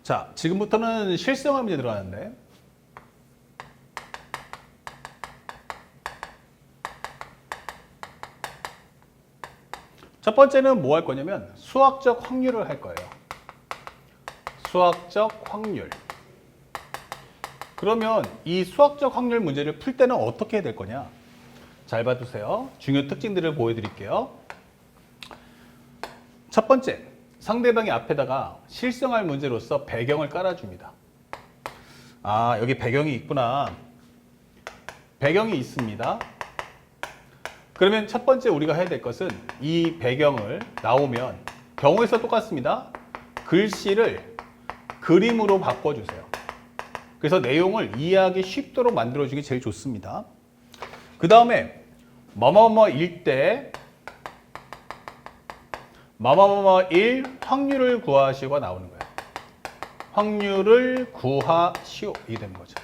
자, 지금부터는 실생활 문제 들어가는데 첫 번째는 뭐 할 거냐면 수학적 확률을 할 거예요. 수학적 확률. 그러면 이 수학적 확률 문제를 풀 때는 어떻게 해야 될 거냐? 잘 봐주세요. 중요 특징들을 보여드릴게요. 첫 번째, 상대방의 앞에다가 실생활 문제로서 배경을 깔아줍니다. 아, 여기 배경이 있구나. 배경이 있습니다. 그러면 첫 번째 우리가 해야 될 것은 이 배경을 나오면 경우에서 똑같습니다. 글씨를 그림으로 바꿔주세요. 그래서 내용을 이해하기 쉽도록 만들어주는 게 제일 좋습니다. 그 다음에 뭐뭐뭐일 때 뭐뭐뭐일 확률을 구하시오가 나오는 거예요. 확률을 구하시오. 이게 되는 거죠.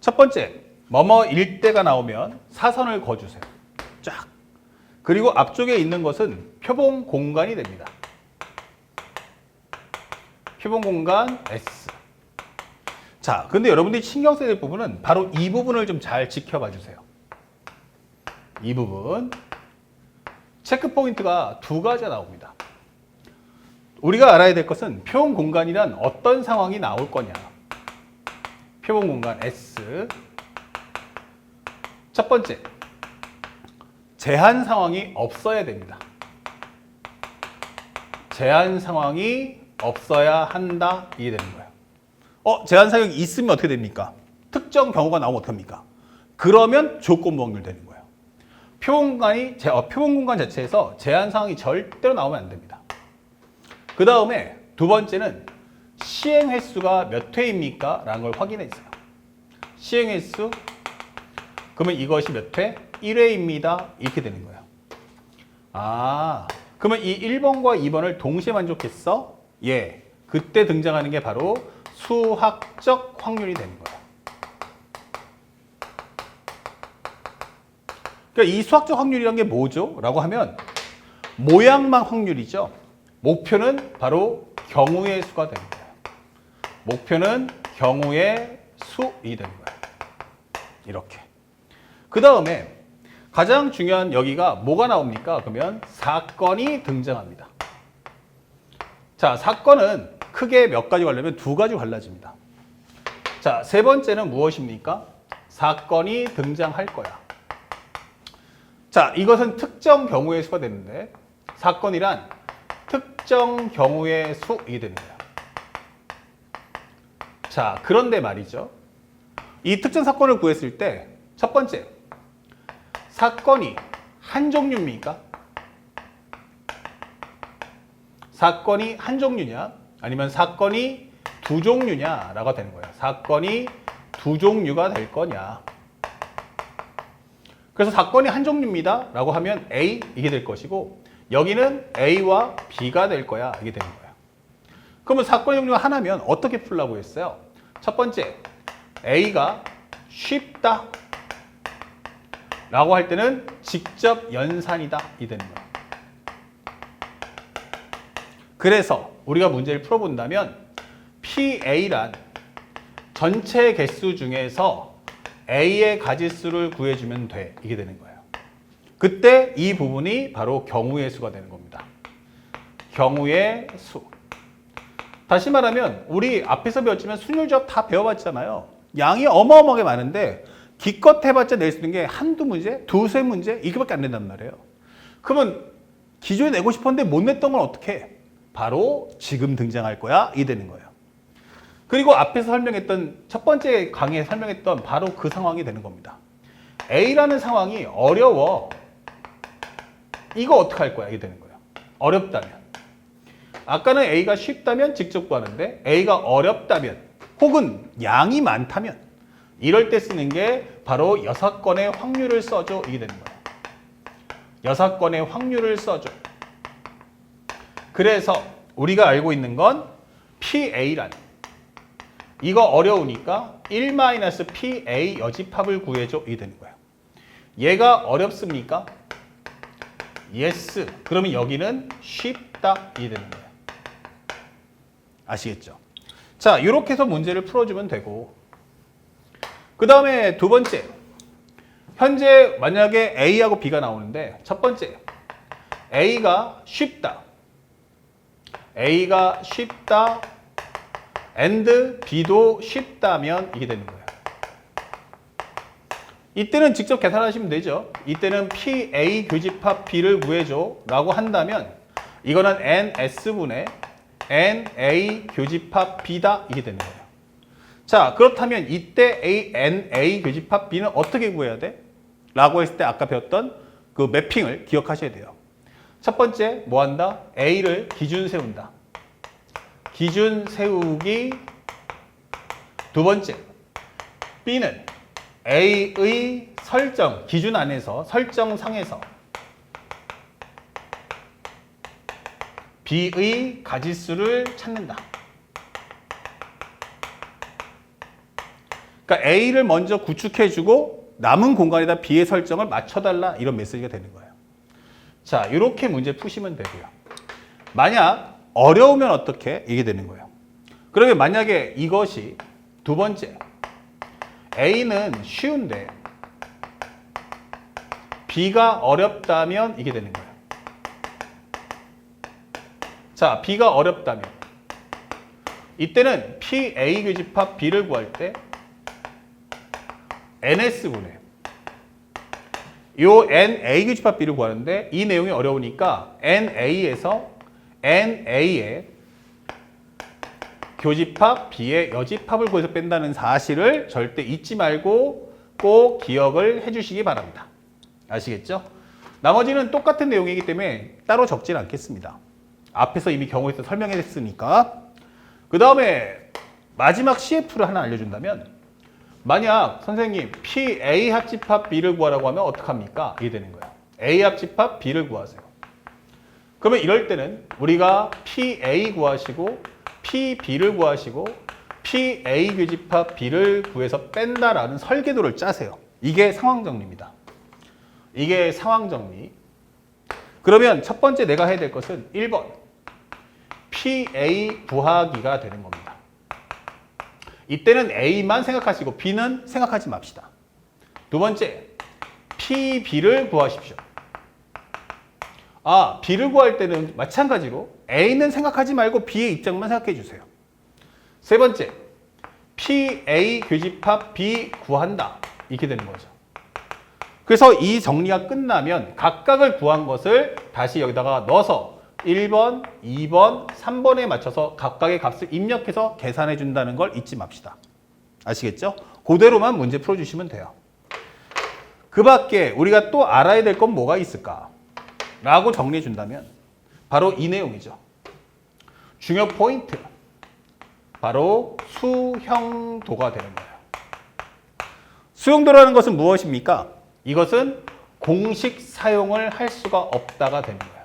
첫 번째, 뭐뭐일 때가 나오면 사선을 그어주세요. 쫙. 그리고 앞쪽에 있는 것은 표본 공간이 됩니다. 표본 공간 S. 자, 근데 여러분들이 신경 써야 될 부분은 바로 이 부분을 좀 잘 지켜봐 주세요. 이 부분. 체크 포인트가 두 가지가 나옵니다. 우리가 알아야 될 것은 표본 공간이란 어떤 상황이 나올 거냐. 표본 공간 S. 첫 번째, 제한 상황이 없어야 됩니다. 제한 상황이 없어야 한다. 이게 되는 거예요. 제한 상황이 있으면 어떻게 됩니까? 특정 경우가 나오면 어떻게 합니까? 그러면 조건부 확률 되는 거예요. 표본 공간 자체에서 제한 상황이 절대로 나오면 안 됩니다. 그 다음에 두 번째는 시행 횟수가 몇 회입니까? 라는 걸 확인해 주세요. 시행 횟수, 그러면 이것이 몇 회? 1회입니다. 이렇게 되는 거예요. 아, 그러면 이 1번과 2번을 동시에 만족했어? 예. 그때 등장하는 게 바로 수학적 확률이 되는 거예요. 그러니까 이 수학적 확률이란 게 뭐죠? 라고 하면 모양만 확률이죠. 목표는 바로 경우의 수가 되는 거예요. 목표는 경우의 수이 되는 거예요. 이렇게. 그 다음에 가장 중요한 여기가 뭐가 나옵니까? 그러면 사건이 등장합니다. 자, 사건은 크게 몇 가지 갈라면 두 가지 갈라집니다. 자, 세 번째는 무엇입니까? 사건이 등장할 거야. 자, 이것은 특정 경우의 수가 되는데 사건이란 특정 경우의 수이 되는 거야. 자, 그런데 말이죠. 이 특정 사건을 구했을 때 첫 번째, 사건이 한 종류입니까? 사건이 한 종류냐? 아니면 사건이 두 종류냐? 라고 되는 거예요. 사건이 두 종류가 될 거냐? 그래서 사건이 한 종류입니다. 라고 하면 A, 이게 될 것이고 여기는 A와 B가 될 거야. 이게 되는 거예요. 그러면 사건의 종류가 하나면 어떻게 풀라고 했어요? 첫 번째, A가 쉽다. 라고 할 때는 직접 연산이다. 이 되는 거예요. 그래서 우리가 문제를 풀어본다면 PA란 전체 개수 중에서 A의 가지수를 구해주면 돼. 이게 되는 거예요. 그때 이 부분이 바로 경우의 수가 되는 겁니다. 경우의 수. 다시 말하면 우리 앞에서 배웠지만 순율조합 다 배워봤잖아요. 양이 어마어마하게 많은데 기껏 해봤자 낼 수 있는 게 한두 문제, 두세 문제 이렇게밖에 안 된단 말이에요. 그러면 기존에 내고 싶었는데 못 냈던 건 어떻게 해? 바로 지금 등장할 거야. 이게 되는 거예요. 그리고 앞에서 설명했던 첫 번째 강의에 설명했던 바로 그 상황이 되는 겁니다. A라는 상황이 어려워. 이거 어떻게 할 거야? 이게 되는 거예요. 어렵다면. 아까는 A가 쉽다면 직접 구하는데 A가 어렵다면 혹은 양이 많다면 이럴 때 쓰는 게 바로 6건의 확률을 써줘. 이게 되는 거예요. 6건의 확률을 써줘. 그래서 우리가 알고 있는 건 PA란 이거 어려우니까 1-PA 여집합을 구해줘. 이게 되는 거예요. 얘가 어렵습니까? Yes. 그러면 여기는 쉽다. 이게 되는 거예요. 아시겠죠? 자, 이렇게 해서 문제를 풀어주면 되고, 그 다음에 두 번째, 현재 만약에 A하고 B가 나오는데 첫 번째, A가 쉽다. A가 쉽다 and B도 쉽다면 이게 되는 거예요. 이때는 직접 계산하시면 되죠. 이때는 PA 교집합 B를 구해줘 라고 한다면 이거는 NS분의 NA 교집합 B다 이게 되는 거예요. 자, 그렇다면 이때 NA 교집합 B는 어떻게 구해야 돼? 라고 했을 때 아까 배웠던 그 매핑을 기억하셔야 돼요. 첫 번째 뭐 한다? A를 기준 세운다. 기준 세우기. 두 번째 B는 A의 설정, 기준 안에서 설정상에서 B의 가지수를 찾는다. 그러니까 A를 먼저 구축해주고 남은 공간에다 B의 설정을 맞춰달라 이런 메시지가 되는 거예요. 자, 이렇게 문제 푸시면 되고요. 만약 어려우면 어떻게? 이게 되는 거예요. 그러면 만약에 이것이 두 번째 A는 쉬운데 B가 어렵다면 이게 되는 거예요. 자, B가 어렵다면 이때는 PA 교집합 B를 구할 때 NS분의 요 NA 교집합 B를 구하는데 이 내용이 어려우니까 NA에서 NA의 교집합 B의 여집합을 구해서 뺀다는 사실을 절대 잊지 말고 꼭 기억을 해주시기 바랍니다. 아시겠죠? 나머지는 똑같은 내용이기 때문에 따로 적진 않겠습니다. 앞에서 이미 경우에서 설명했으니까. 그 다음에 마지막 CF를 하나 알려준다면 만약 선생님 PA 합집합 B를 구하라고 하면 어떡합니까? 이게 되는 거예요. A 합집합 B를 구하세요. 그러면 이럴 때는 우리가 PA 구하시고 PB를 구하시고 PA 교집합 B를 구해서 뺀다라는 설계도를 짜세요. 이게 상황 정리입니다. 이게 상황 정리. 그러면 첫 번째 내가 해야 될 것은 1번 PA 구하기가 되는 겁니다. 이때는 A만 생각하시고 B는 생각하지 맙시다. 두 번째 PB를 구하십시오. 아, B를 구할 때는 마찬가지로 A는 생각하지 말고 B의 입장만 생각해 주세요. 세 번째, PA 교집합 B 구한다. 이렇게 되는 거죠. 그래서 이 정리가 끝나면 각각을 구한 것을 다시 여기다가 넣어서 1번, 2번, 3번에 맞춰서 각각의 값을 입력해서 계산해 준다는 걸 잊지 맙시다. 아시겠죠? 그대로만 문제 풀어주시면 돼요. 그 밖에 우리가 또 알아야 될 건 뭐가 있을까? 라고 정리해 준다면 바로 이 내용이죠. 중요 포인트. 바로 수형도가 되는 거예요. 수형도라는 것은 무엇입니까? 이것은 공식 사용을 할 수가 없다가 되는 거예요.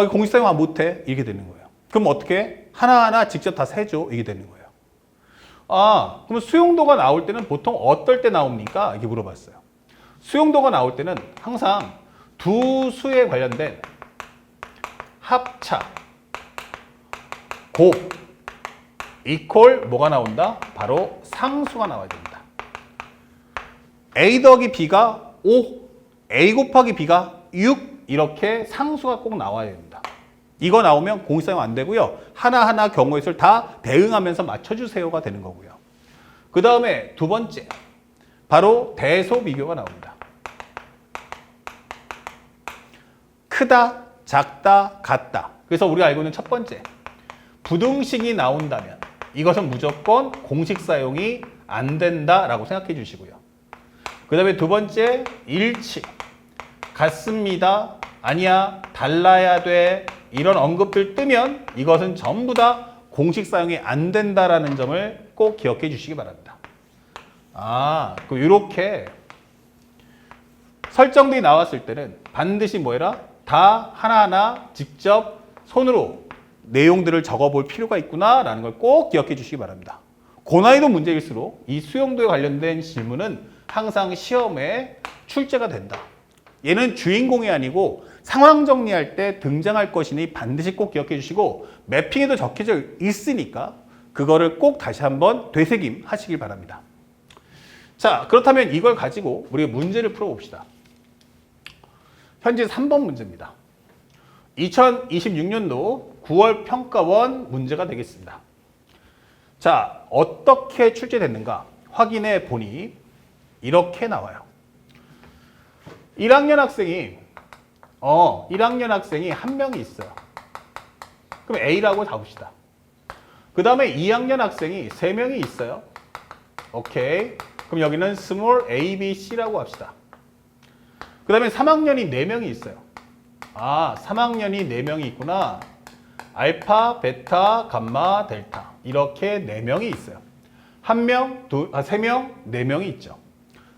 공식 사용 못해? 이렇게 되는 거예요. 그럼 어떻게 해? 하나하나 직접 다 세줘? 이게 되는 거예요. 아, 그럼 수용도가 나올 때는 보통 어떨 때 나옵니까? 이렇게 물어봤어요. 수용도가 나올 때는 항상 두 수에 관련된 합차, 곱, 이퀄 뭐가 나온다? 바로 상수가 나와야 됩니다. A 더하기 B가 5, A 곱하기 B가 6 이렇게 상수가 꼭 나와야 됩니다. 이거 나오면 공식사용 안 되고요. 하나하나 경우의 수를 다 대응하면서 맞춰주세요가 되는 거고요. 그 다음에 두 번째, 바로 대소 비교가 나옵니다. 크다, 작다, 같다. 그래서 우리가 알고 있는 첫 번째, 부등식이 나온다면 이것은 무조건 공식 사용이 안 된다라고 생각해 주시고요. 그 다음에 두 번째, 일치, 같습니다, 아니야, 달라야 돼, 이런 언급들 뜨면 이것은 전부 다 공식 사용이 안 된다라는 점을 꼭 기억해 주시기 바랍니다. 그럼 이렇게 설정들이 나왔을 때는 반드시 뭐 해라? 다 하나하나 직접 손으로 내용들을 적어볼 필요가 있구나라는 걸 꼭 기억해 주시기 바랍니다. 고난이도 문제일수록 이 수용도에 관련된 질문은 항상 시험에 출제가 된다. 얘는 주인공이 아니고 상황 정리할 때 등장할 것이니 반드시 꼭 기억해 주시고 매핑에도 적혀져 있으니까 그거를 꼭 다시 한번 되새김 하시길 바랍니다. 자, 그렇다면 이걸 가지고 우리가 문제를 풀어봅시다. 현재 3번 문제입니다. 2026년도 9월 평가원 문제가 되겠습니다. 자, 어떻게 출제됐는가 확인해 보니 이렇게 나와요. 1학년 학생이 한 명이 있어요. 그럼 A라고 잡읍시다. 그 다음에 2학년 학생이 3명이 있어요. 오케이. 그럼 여기는 스몰 a, b, c라고 합시다. 그 다음에 3학년이 4명이 있어요. 3학년이 4명이 있구나. 알파, 베타, 감마, 델타. 이렇게 4명이 있어요. 1명, 3명, 4명이 있죠.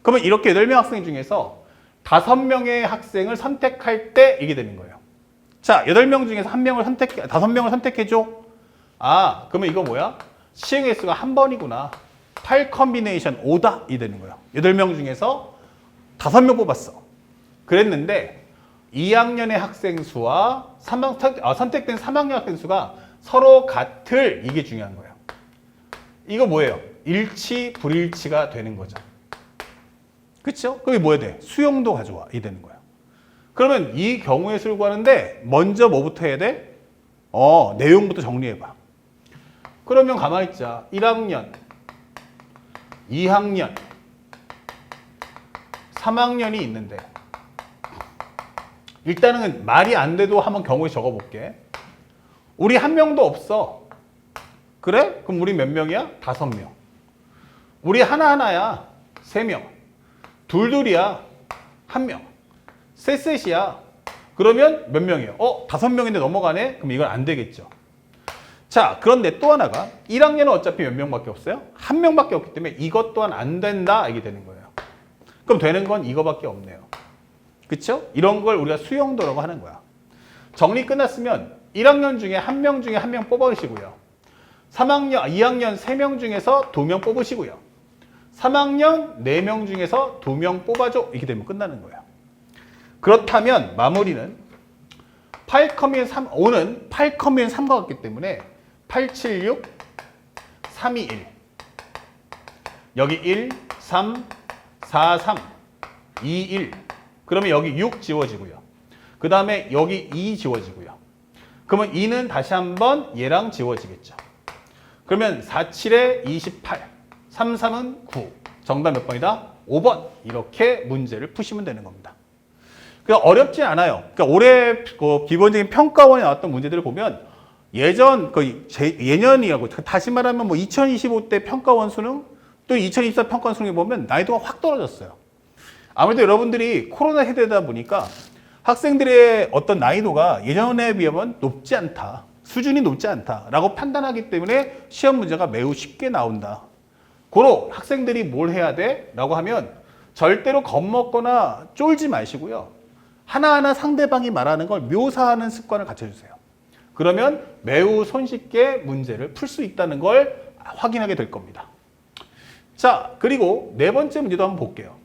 그러면 이렇게 8명 학생 중에서 5명의 학생을 선택할 때 이게 되는 거예요. 자, 8명 중에서 5명을 선택해줘. 그러면 이거 뭐야? 시행 횟수가 한 번이구나. 8 컨비네이션 5다. 이 되는 거예요. 8명 중에서 5명 뽑았어. 그랬는데 2학년의 학생 수와 선택된 3학년 학생 수가 서로 같을 이게 중요한 거예요. 이거 뭐예요? 일치, 불일치가 되는 거죠. 그렇죠? 그게 뭐야 돼? 수용도 가져와. 이 되는 거예요. 그러면 이 경우의 수를 구하는데 먼저 뭐부터 해야 돼? 내용부터 정리해봐. 그러면 가만히 있자. 1학년, 2학년, 3학년이 있는데 일단은 말이 안 돼도 한번 경우에 적어볼게. 우리 한 명도 없어. 그래? 그럼 우리 몇 명이야? 5명. 우리 하나하나야. 3명. 둘둘이야. 1명. 셋셋이야. 그러면 몇 명이에요? 5명인데 넘어가네? 그럼 이건 안 되겠죠. 자, 그런데 또 하나가 1학년은 어차피 몇 명밖에 없어요? 1명밖에 없기 때문에 이것 또한 안 된다. 이게 되는 거예요. 그럼 되는 건 이거밖에 없네요. 그쵸? 이런 걸 우리가 수용도라고 하는 거야. 정리 끝났으면 1학년 중에 1명 중에 1명 뽑아주시고요. 2학년 3명 중에서 2명 뽑으시고요. 3학년 4명 중에서 2명 뽑아줘. 이렇게 되면 끝나는 거예요. 그렇다면 마무리는 5는 3과 같기 때문에 876, 321. 여기 1, 3, 4, 3, 2, 1. 그러면 여기 6 지워지고요. 그 다음에 여기 2 지워지고요. 그러면 2는 다시 한번 얘랑 지워지겠죠. 그러면 4, 7에 28, 3, 3은 9. 정답 몇 번이다? 5번. 이렇게 문제를 푸시면 되는 겁니다. 그러니까 어렵지 않아요. 그러니까 올해 기본적인 평가원에 나왔던 문제들을 보면 예년이라고 다시 말하면 2025 때 평가원 수능 또 2024 평가원 수능에 보면 난이도가 확 떨어졌어요. 아무래도 여러분들이 코로나 세대다 보니까 학생들의 어떤 난이도가 예전에 비하면 높지 않다. 수준이 높지 않다라고 판단하기 때문에 시험 문제가 매우 쉽게 나온다. 고로 학생들이 뭘 해야 돼? 라고 하면 절대로 겁먹거나 쫄지 마시고요. 하나하나 상대방이 말하는 걸 묘사하는 습관을 갖춰주세요. 그러면 매우 손쉽게 문제를 풀 수 있다는 걸 확인하게 될 겁니다. 자, 그리고 네 번째 문제도 한번 볼게요.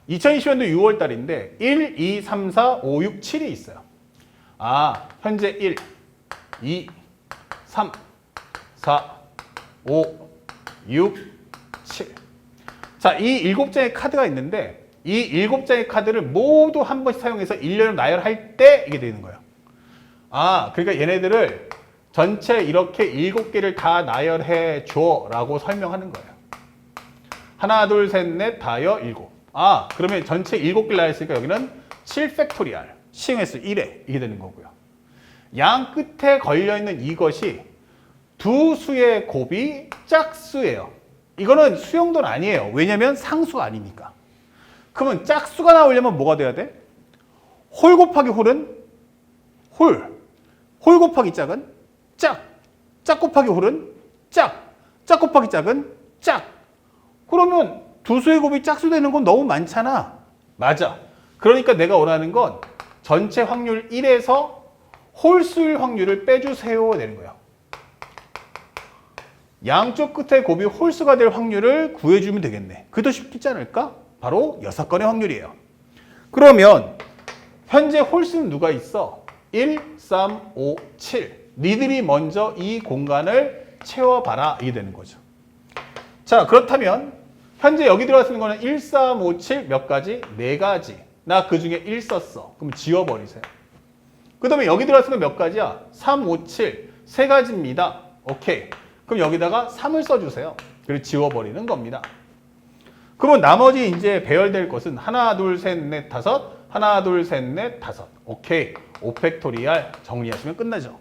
2020년도 6월 달인데 1, 2, 3, 4, 5, 6, 7이 있어요. 현재 1, 2, 3, 4, 5, 6, 7. 자, 이 7장의 카드가 있는데 이 7장의 카드를 모두 한 번씩 사용해서 일렬로 나열할 때 이게 되는 거예요. 그러니까 얘네들을 전체 이렇게 7개를 다 나열해 줘 라고 설명하는 거예요. 하나, 둘, 셋, 넷, 다여, 7. 그러면 전체 7개를 나열했으니까 여기는 7팩토리알, 시행횟수 1회 이게 되는 거고요. 양 끝에 걸려있는 이것이 두 수의 곱이 짝수예요. 이거는 수용도는 아니에요. 왜냐면 상수가 아니니까. 그러면 짝수가 나오려면 뭐가 돼야 돼? 홀 곱하기 홀은 홀. 홀 곱하기 짝은 짝. 짝 곱하기 홀은 짝. 짝 곱하기 짝은 짝. 그러면 두 수의 곱이 짝수 되는 건 너무 많잖아. 맞아. 그러니까 내가 원하는 건 전체 확률 1에서 홀수일 확률을 빼주세요 되는 거예요. 양쪽 끝에 곱이 홀수가 될 확률을 구해주면 되겠네. 그게 더 쉽지 않을까? 바로 6건의 확률이에요. 그러면 현재 홀수는 누가 있어? 1, 3, 5, 7. 니들이 먼저 이 공간을 채워봐라. 이게 되는 거죠. 자, 그렇다면 현재 여기 들어가 있는 거는 1, 3, 5, 7 몇 가지? 4가지. 나 그 중에 1 썼어. 그럼 지워버리세요. 그 다음에 여기 들어가 있는 건 몇 가지야? 3, 5, 7. 3가지입니다. 오케이. 그럼 여기다가 3을 써주세요. 그리고 지워버리는 겁니다. 그러면 나머지 이제 배열될 것은 하나, 둘, 셋, 넷, 다섯. 하나, 둘, 셋, 넷, 다섯. 오케이. 5팩토리얼 정리하시면 끝나죠.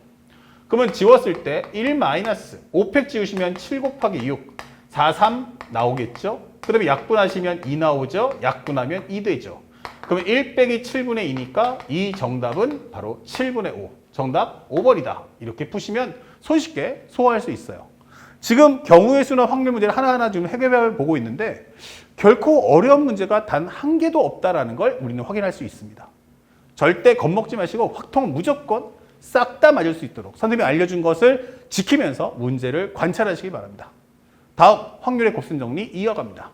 그러면 지웠을 때 1 마이너스 5팩 지우시면 7 곱하기 6. 4, 3 나오겠죠? 그 다음에 약분하시면 2 나오죠? 약분하면 2 되죠. 그러면 1 빼기 7분의 2니까 이 정답은 바로 7분의 5. 정답 5번이다. 이렇게 푸시면 손쉽게 소화할 수 있어요. 지금 경우의 수나 확률 문제를 하나하나 지금 해결해 보고 있는데 결코 어려운 문제가 단 한 개도 없다라는 걸 우리는 확인할 수 있습니다. 절대 겁먹지 마시고 확통 무조건 싹 다 맞을 수 있도록 선생님이 알려준 것을 지키면서 문제를 관찰하시기 바랍니다. 다음 확률의 곱셈 정리 이어갑니다.